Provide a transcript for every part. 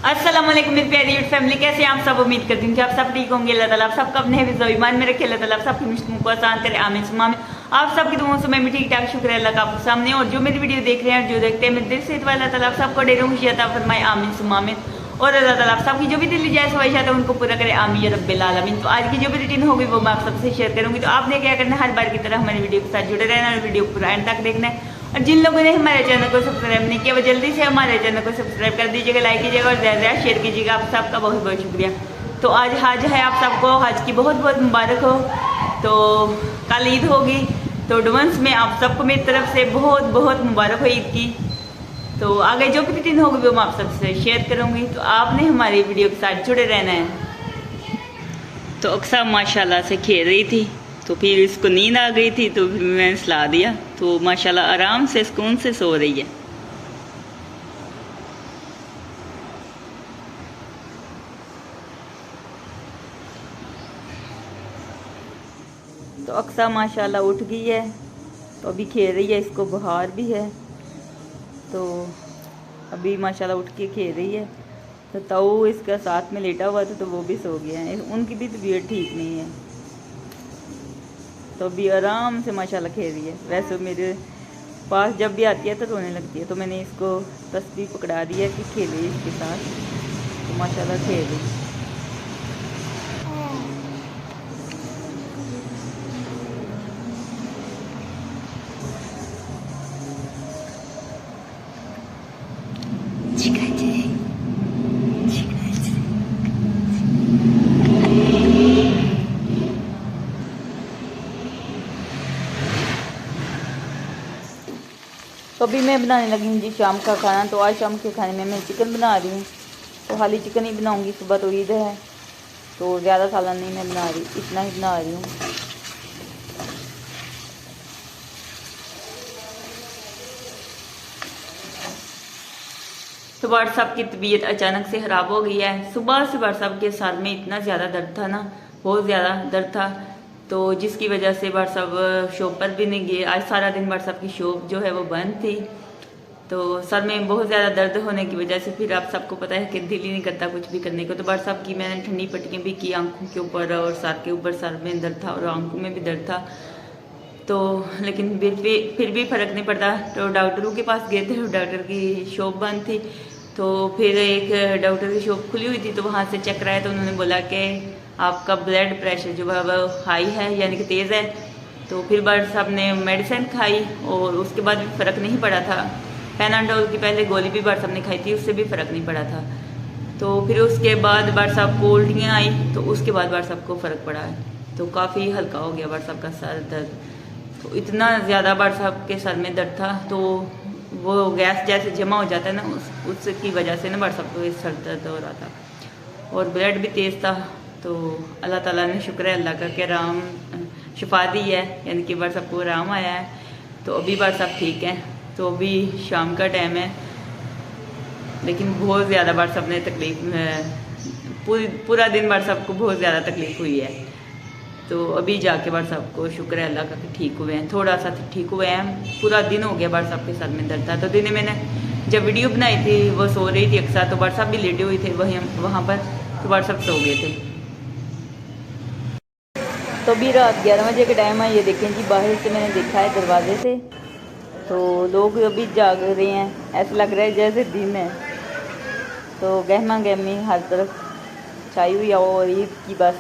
अस्सलाम वालेकुम मेरी प्यारी यूट्यूब फैमिली, कैसे हैं आप सब। उम्मीद करती हूँ कि आप सब ठीक होंगे। अल्लाह ताला आप सबका अपने हिफ्ज़ और ईमान में रखे। अल्लाह ताला आप सबकी मुश्किलों को आसान करे, आमीन सुम्मा आमीन। आप सबकी दुआओं से मैं भी ठीक ठाक, शुक्र है अल्लाह का आपके सामने। और जो मेरी वीडियो देख रहे हैं, जो देखते हैं, मैं दिल से अल्लाह ताला आप सबको ढेरों खुशी अता फरमाए, आमीन सुम्मा आमीन। और अल्लाह ताला आप सबकी जो भी दिल जाए ख्वाहिशात है उनको पूरा करे, आमीन या रब्बिल आलमीन। तो आज की जो भी रूटीन होगी वो मैं आप सबसे शेयर करूंगी। तो आपने क्या करना है, हर बार की तरह हमारी वीडियो के साथ जुड़े रहना और वीडियो को पूरा एंड तक देखना है। और जिन लोगों ने हमारे चैनल को सब्सक्राइब नहीं किया वो जल्दी से हमारे चैनल को सब्सक्राइब कर दीजिएगा, लाइक कीजिएगा और ज़्यादा ज़्यादा शेयर कीजिएगा। आप सबका बहुत बहुत शुक्रिया। तो आज हज है, आप सबको हज की बहुत बहुत मुबारक हो। तो कल ईद होगी, तो एडवांस में आप सबको मेरी तरफ से बहुत बहुत मुबारक हो ईद की। तो आगे जो भी रूटीन होगी वो मैं आप सबसे शेयर करूँगी। तो आपने हमारी वीडियो के साथ जुड़े रहना है। तो अक्सा माशाल्लाह से खेल रही थी, तो फिर इसको नींद आ गई थी, तो फिर मैंने सुला दिया। तो माशाल्लाह आराम से सुकून से सो रही है। तो अक्सा माशाल्लाह उठ गई है, तो अभी खेल रही है। इसको बुखार भी है, तो अभी माशाल्लाह उठ के खेल रही है। तो ताऊ इसका साथ में लेटा हुआ था, तो वो भी सो गया है। उनकी भी तबीयत ठीक नहीं है, तो अभी आराम से माशाल्लाह खेल रही है। वैसे मेरे पास जब भी आती है तो रोने लगती है, तो मैंने इसको तस्बीह पकड़ा दी है कि खेले इसके साथ। तो माशाल्लाह खेल रही है। तो अभी मैं बनाने लगी हूँ जी शाम का खाना। तो आज शाम के खाने में मैं चिकन बना रही हूँ। तो खाली चिकन ही बनाऊँगी, सुबह तो ईद है, तो ज़्यादा सालन नहीं मैं बना रही, इतना ही बना रही हूँ। तो भाट साहब की तबीयत अचानक से ख़राब हो गई है। सुबह से भाट साहब के सर में इतना ज़्यादा दर्द था ना, बहुत ज़्यादा दर्द था, तो जिसकी वजह से भाट साहब शॉप पर भी नहीं गए। आज सारा दिन भाट साहब की शॉप जो है वो बंद थी। तो सर में बहुत ज़्यादा दर्द होने की वजह से फिर आप सबको पता है कि दिल ही नहीं करता कुछ भी करने को। तो भाट साहब की मैंने ठंडी पट्टियाँ भी की आँखों के ऊपर और सर के ऊपर। सर में दर्द था और आँखों में भी दर्द था, तो लेकिन फिर भी फ़र्क नहीं पड़ता। तो डॉक्टरों के पास गए थे, डॉक्टर की शॉप बंद थी। तो फिर एक डॉक्टर की शॉप खुली हुई थी, तो वहाँ से चेक कराया, तो उन्होंने बोला कि आपका ब्लड प्रेशर जो है वो हाई है, यानी कि तेज़ है। तो फिर भाट साहब ने मेडिसिन खाई और उसके बाद भी फ़र्क नहीं पड़ा था। पैनाडोल की पहले गोली भी भाट साहब ने खाई थी, उससे भी फ़र्क नहीं पड़ा था। तो फिर उसके बाद भाट साहब को उल्टियाँ आई, तो उसके बाद भाट साहब को फ़र्क पड़ा है। तो काफ़ी हल्का हो गया भाट साहब का सर दर्द। तो इतना ज़्यादा भाट साहब के सर में दर्द था, तो वो गैस जैसे जमा हो जाता है ना, उसकी वजह से ना भाट साहब को सर दर्द हो रहा था और ब्लड भी तेज़ था। तो अल्लाह ताला ने शुक्र है अल्लाह का कि आराम शिफा दी है, यानी कि भाट साहब को आराम आया है। तो अभी भाट साहब ठीक हैं। तो अभी शाम का टाइम है, लेकिन बहुत ज़्यादा भाट साहब ने तकलीफ, पूरा दिन भाट साहब को बहुत ज़्यादा तकलीफ हुई है। तो अभी जाके भाट साहब को शुक्र है अल्लाह का कि ठीक हुए हैं, थोड़ा सा ठीक हुए हैं। पूरा दिन हो गया भाट साहब के सर में दर्द था। तो दिन मैंने जब वीडियो बनाई थी वो सो रही थी अक्सर, तो भाट साहब भी लेटे हुए थे वहाँ पर, तो भाट साहब सो गए थे। तो अभी रात 11 बजे का टाइम है। ये देखें जी, बाहर से मैंने देखा है दरवाजे से, तो लोग अभी जाग रहे हैं, ऐसा लग रहा है जैसे दिन है। तो गहमा गहमी हर तरफ छाई हुई है और ईद की बस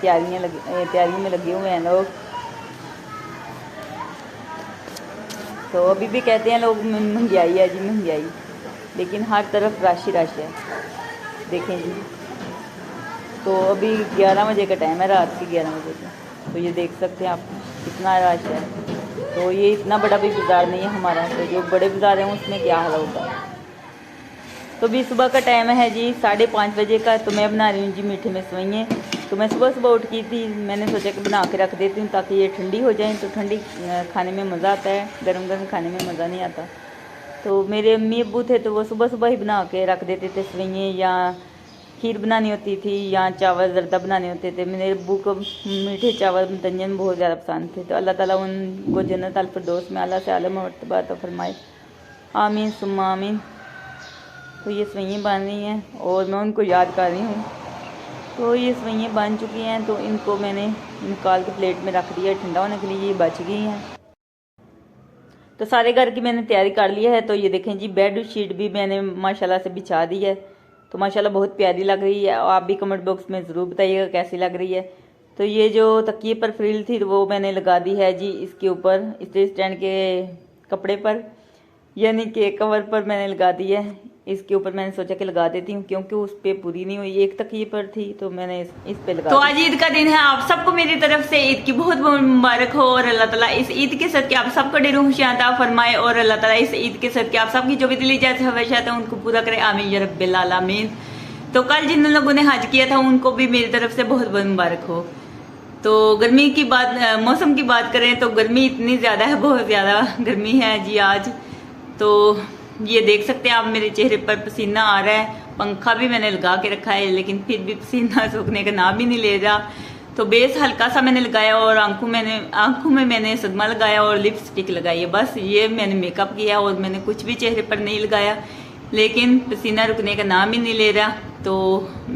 तैयारी में लगे हुए हैं लोग। तो अभी भी कहते हैं लोग महंगाई है जी महंगाई, लेकिन हर तरफ रश ही रश है। देखें जी, तो अभी 11 बजे का टाइम है, रात के 11 बजे का। तो ये देख सकते हैं आप कितना रश है। तो ये इतना बड़ा भी बाज़ार नहीं है हमारा, तो जो बड़े बाज़ार हैं उसमें क्या हाल होता है। तो अभी सुबह का टाइम है जी 5:30 बजे का। तो मैं बना रही हूँ जी मीठे में सेवइयाँ। तो मैं सुबह सुबह उठ की थी, मैंने सोचा कि बना के रख देती हूँ ताकि ये ठंडी हो जाए। तो ठंडी खाने में मज़ा आता है, गरम गरम खाने में मज़ा नहीं आता। तो मेरे अम्मी अब्बू थे, तो वो सुबह सुबह ही बना के रख देते थे सेवइयाँ, या खीर बनानी होती थी या चावल जर्दा बनाने होते थे। मेरे अब्बू को मीठे चावल मुतय्यन बहुत ज़्यादा पसंद थे। तो अल्लाह ताला उनको जन्नत अल फिरदौस में आला से आला मर्तबा अता फरमाए, आमीन सुम्मा आमीन। तो ये सवैयाँ बन रही हैं और मैं उनको याद कर रही हूँ। तो ये सवैयाँ बन चुकी हैं, तो इनको मैंने निकाल के प्लेट में रख दिया ठंडा होने के लिए। ये बच गई हैं। तो सारे घर की मैंने तैयारी कर लिया है। तो ये देखें जी, बेड शीट भी मैंने माशाल्लाह से बिछा दी है। तो माशाल्लाह बहुत प्यारी लग रही है। आप भी कमेंट बॉक्स में ज़रूर बताइएगा कैसी लग रही है। तो ये जो तकिए पर फ्रिल थी वो मैंने लगा दी है जी इसके ऊपर, इस स्टैंड के कपड़े पर, यानी कि कवर पर मैंने लगा दी है। इसके ऊपर मैंने सोचा कि लगा देती हूँ, क्योंकि उस पर पूरी नहीं हुई, एक तकिए पर थी, तो मैंने इस पे लगा। तो आज ईद का दिन है। आप सबको मेरी तरफ से ईद की बहुत बहुत मुबारक हो और अल्लाह ताला इस ईद के सदके आप सबको ढेर खुशियां अता फरमाए और अल्लाह ताला इस ईद के सदके आप सबकी जो भी दिली जाते ख्वाहिशात है उनको पूरा करे, आमीन या रब्बिल आमीन। तो कल जिन लोगों ने हज किया था उनको भी मेरी तरफ से बहुत बहुत मुबारक हो। तो गर्मी की बात, मौसम की बात करें तो गर्मी इतनी ज़्यादा है, बहुत ज़्यादा गर्मी है जी आज। तो ये देख सकते हैं आप, मेरे चेहरे पर पसीना आ रहा है। पंखा भी मैंने लगा के रखा है लेकिन फिर भी पसीना सूखने का नाम भी नहीं ले रहा। तो बेस हल्का सा मैंने लगाया और आंखों में मैंने सदमा लगाया और लिपस्टिक लगाई है। बस ये मैंने मेकअप किया और मैंने कुछ भी चेहरे पर नहीं लगाया, लेकिन पसीना रुकने का नाम ही नहीं ले रहा। तो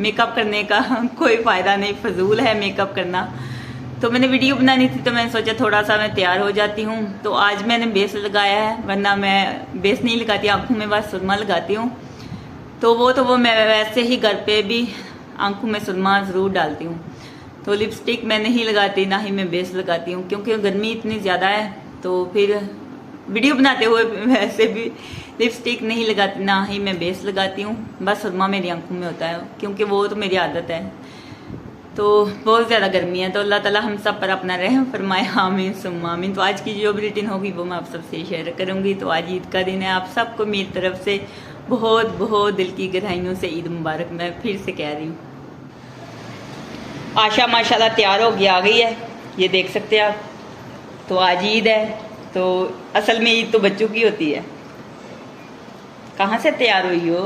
मेकअप करने का कोई फ़ायदा नहीं, फजूल है मेकअप करना। तो मैंने वीडियो बनानी थी तो मैंने सोचा थोड़ा सा मैं तैयार हो जाती हूँ। तो आज मैंने बेस लगाया है, वरना मैं बेस नहीं लगाती, आंखों में बस सुरमा लगाती हूँ। तो वो मैं वैसे ही घर पे भी आंखों में सुरमा ज़रूर डालती हूँ। तो लिपस्टिक मैं नहीं लगाती, ना ही मैं बेस लगाती हूँ, क्योंकि गर्मी इतनी ज़्यादा है। तो फिर वीडियो बनाते हुए वैसे भी लिपस्टिक नहीं लगाती, ना ही मैं बेस लगाती हूँ। बस सुरमा मेरी आंखों में होता है, क्योंकि वो तो मेरी आदत है। तो बहुत ज़्यादा गर्मी है, तो अल्लाह ताला हम सब पर अपना रहम फरमाए, आमीन सुम्मा आमीन। तो आज की जो भी रूटीन होगी वो मैं आप सबसे शेयर करूँगी। तो आज ईद का दिन है, आप सबको मेरी तरफ से बहुत बहुत दिल की गहराइयों से ईद मुबारक मैं फिर से कह रही हूँ। आशा माशाल्लाह तैयार हो गई, आ गई है, ये देख सकते हैं आप। तो आज ईद है, तो असल में ईद तो बच्चों की होती है। कहाँ से तैयार हुई हो?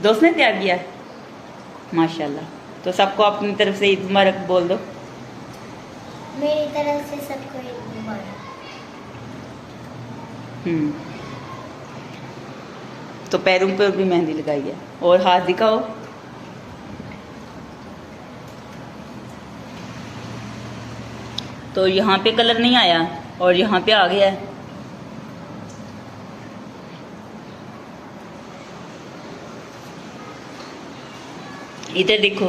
दोस्त ने तैयार किया माशाल्लाह। तो सबको अपनी तरफ से ईद मुबारक बोल दो। मेरी तरफ से सबको ईद मुबारक। तो पैरों पर भी मेहंदी लगाई है और हाथ दिखाओ। तो यहाँ पे कलर नहीं आया और यहाँ पे आ गया है। इधर देखो।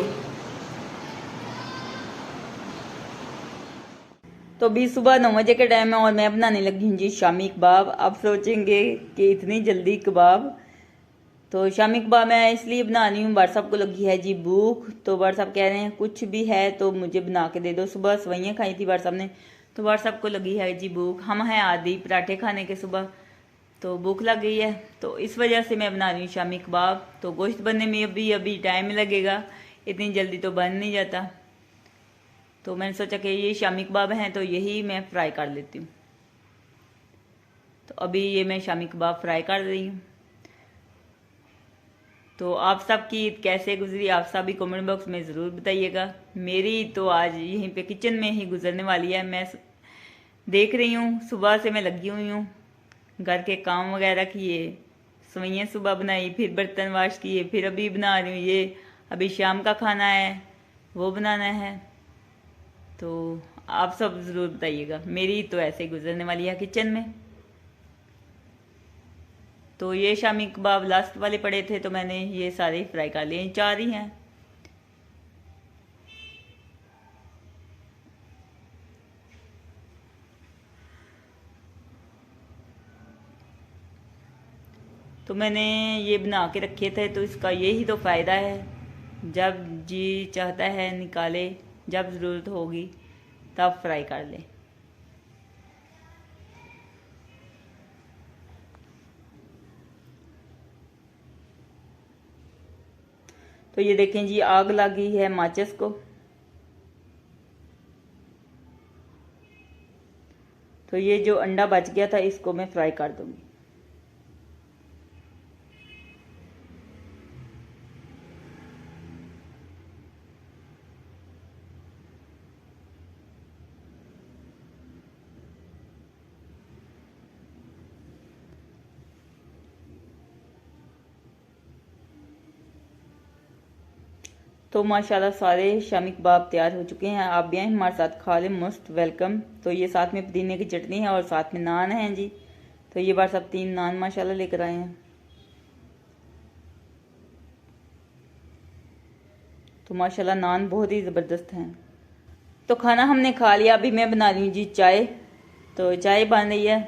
तो अभी सुबह 9 बजे के टाइम है और मैं बनाने लगी हूँ जी शामी कबाब। आप सोचेंगे कि इतनी जल्दी कबाब। तो शामी कबाब मैं इसलिए बना रही हूँ, व्हाट्सअप को लगी है जी भूख। तो व्हाट्सअप कह रहे हैं कुछ भी है तो मुझे बना के दे दो। सुबह सवैयाँ खाई थी व्हाट्सअप ने, तो व्हाट्सअप को लगी है जी भूख। हम हैं आदि पराठे खाने के सुबह, तो भूख लग गई है, तो इस वजह से मैं बना रही हूँ शामी कबाब। तो गोश्त बनने में अभी टाइम लगेगा, इतनी जल्दी तो बन नहीं जाता। तो मैंने सोचा कि ये शामी कबाब हैं तो यही मैं फ्राई कर लेती हूँ। तो अभी ये मैं शामी कबाब फ्राई कर रही हूँ। तो आप सबकी ईद कैसे गुजरी आप सभी कमेंट बॉक्स में ज़रूर बताइएगा। मेरी तो आज यहीं पे किचन में ही गुजरने वाली है। मैं देख रही हूँ, सुबह से मैं लगी हुई हूँ, घर के काम वगैरह किए, सवैयाँ सुबह बनाई, फिर बर्तन वाश किए, फिर अभी बना रही हूँ ये। अभी शाम का खाना है वो बनाना है। तो आप सब ज़रूर बताइएगा, मेरी तो ऐसे ही गुजरने वाली है किचन में। तो ये शामी कबाब लास्ट वाले पड़े थे तो मैंने ये सारे ही फ्राई कर लिए, 4 ही हैं। तो मैंने ये बना के रखे थे, तो इसका यही तो फ़ायदा है, जब जी चाहता है निकाले, जब ज़रूरत होगी तब फ्राई कर ले। तो ये देखें जी, आग लगी है माचिस को। तो ये जो अंडा बच गया था इसको मैं फ्राई कर दूंगी। तो माशाल्लाह सारे शामी कबाब तैयार हो चुके हैं। आप भी आए हमारे साथ खा लें, मस्त वेलकम। तो ये साथ में पुदीने की चटनी है और साथ में नान है जी। तो ये बार सब 3 नान माशाल्लाह लेकर आए हैं। तो माशाल्लाह नान बहुत ही ज़बरदस्त हैं। तो खाना हमने खा लिया, अभी मैं बना रही हूँ जी चाय। तो चाय बन रही है।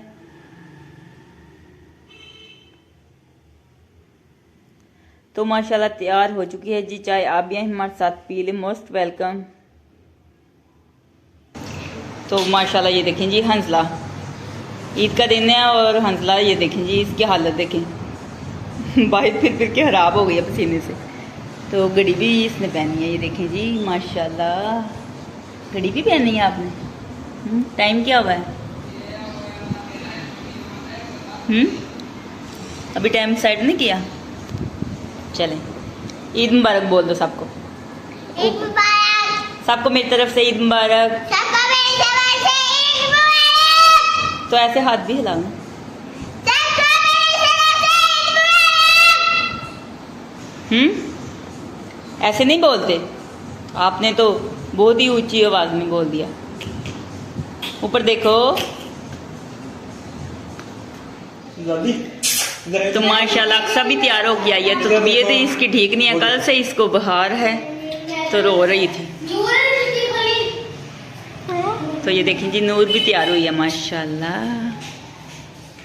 तो माशाल्लाह तैयार हो चुकी है जी चाय। आप भी हमारे साथ पी लें, मोस्ट वेलकम। तो माशाल्लाह ये देखें जी हंसला, ईद का दिन है और हंसला ये देखें जी इसकी हालत देखें बाहर फिर के खराब हो गई है पसीने से। तो घड़ी भी इसने पहनी है, ये देखें जी माशाल्लाह घड़ी भी पहनी है आपने। टाइम क्या हुआ है? अभी टाइम सेट नहीं किया। चलें, ईद मुबारक बोल दो सबको। ईद मुबारक। सबको मेरी तरफ से ईद मुबारक। सबको मेरी तरफ से ईद मुबारक। तो ऐसे हाथ भी हिलाओ। सबको मेरी तरफ से ईद मुबारक। ऐसे नहीं बोलते, आपने तो बहुत ही ऊंची आवाज में बोल दिया। ऊपर देखो। तो माशाल्लाह अक्सा भी तैयार हो गया है। तो तबीयत इसकी ठीक नहीं है, कल से इसको बुखार है तो रो रही थी। तो ये देखें जी नूर भी तैयार हुई है माशाल्लाह।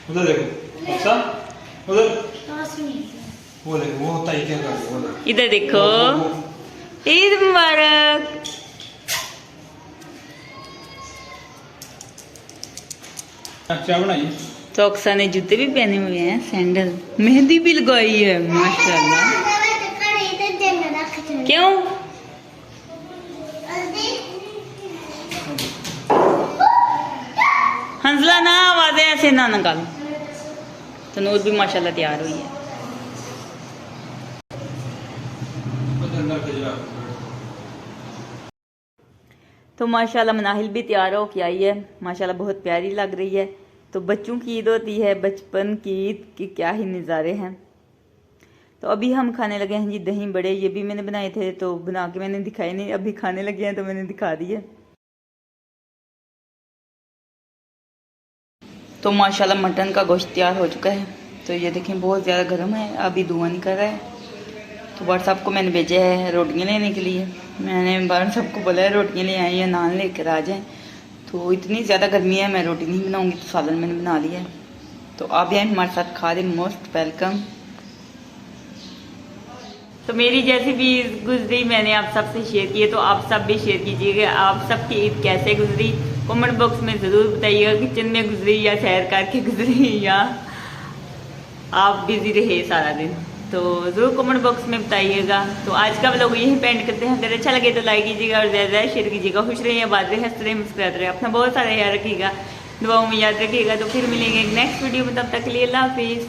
उधर देखो अच्छा, उधर वो देखो वो होता है क्या कर रहा है। इधर देखो, ईद मुबारक। क्या बनाइए? तो अक्सा ने जूते भी पहने हुए हैं, सैंडल, मेहंदी भी लगाई है माशाल्लाह। क्यों? हंसला ना आवाजें ऐसे ना निकालो। तो नूर भी माशाल्लाह तैयार हुई है। तो माशाल्लाह मनाहिल भी तैयार हो के आई है, माशाल्लाह बहुत प्यारी लग रही है। तो बच्चों की ईद होती है, बचपन की ईद की क्या ही नज़ारे हैं। तो अभी हम खाने लगे हैं जी दही बड़े। ये भी मैंने बनाए थे, तो बना के मैंने दिखाए नहीं, अभी खाने लगे हैं तो मैंने दिखा दिए। तो माशाल्लाह मटन का गोश्त तैयार हो चुका है। तो ये देखें बहुत ज़्यादा गर्म है, अभी धुआं निकल रहा है। तो व्हाट्सएप को मैंने भेजा है रोटियाँ लेने के लिए। मैंने बार सबको बोला है रोटियाँ ले आए या नान लेकर आ जाएँ। तो इतनी ज़्यादा गर्मी है, मैं रोटी नहीं बनाऊंगी, तो सालन मैंने बना लिया है। तो आप भी हमारे साथ खा लें, मोस्ट वेलकम। तो मेरी जैसी भी ईद गुजरी मैंने आप सबसे शेयर की है, तो आप सब भी शेयर कीजिएगा आप सबकी ईद कैसे गुजरी। कमेंट बॉक्स में ज़रूर बताइएगा किचन में गुजरी या सैर करके गुजरी या आप बिजी रहे सारा दिन। तो ज़रूर कमेंट बॉक्स में बताइएगा। तो आज का व्लॉग यहीं पेंड करते हैं। अगर अच्छा लगे तो लाइक कीजिएगा और ज़्यादा शेयर कीजिएगा। खुश रहिए, बात रहे, हंसते रहे, मुस्कुराते रहे। अपना बहुत सारा याद रखिएगा, दुआओं में याद रखिएगा। तो फिर मिलेंगे नेक्स्ट वीडियो में, तब तक के लिए अल्लाह हाफिज़।